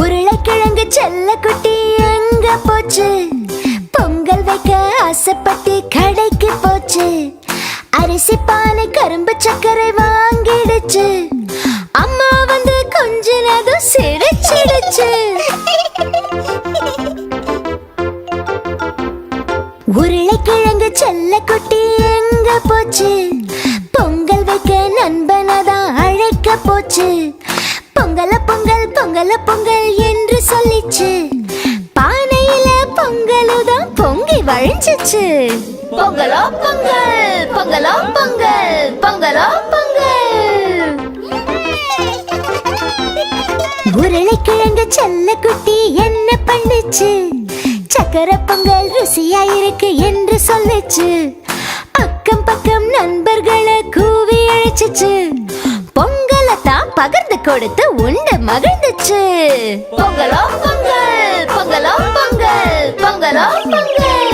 உருளைக்கிழங்கு செல்ல குட்டி எங்க போச்சு? பொங்கல் வைக்க ஆசைப்பட்டு கடைக்கு போச்சு. அரிசி பானை கரும்பு சர்க்கரை வாங்கிடுச்சு. அம்மா வந்து கொஞ்ச நேரம் சிரிச்சிடுச்சு. உருளைக்கிழங்கு செல்ல குட்டி எங்க போச்சு? பொங்கல் வைக்க நண்பனதான் அழைக்க போச்சு. பொங்கல பொங்கல் பொங்கல பொங்கல் என்று சொல்லிச்சு. பானையில பொங்கலுதான் பொங்கி வழிஞ்சிச்சு. பொங்கலோ பொங்கல் பொங்கலோ பொங்கல் பொங்கலோ பொங்கல். உருளைக்கிழங்கு செல்ல குட்டி என்ன பண்ணுச்சு? சக்கரை பொங்கல் ருசியா இருக்கு என்று சொல்லுச்சு. அக்கம் பக்கம் நண்பர்களை கூவி அழைச்சிச்சு. பொங்கலத்தான் பகிர்ந்து கொடுத்து உண்டு மகிழ்ந்துச்சு. பொங்கலோ பொங்கல் பொங்கலோ பொங்கல் பொங்கலோ பொங்கல்.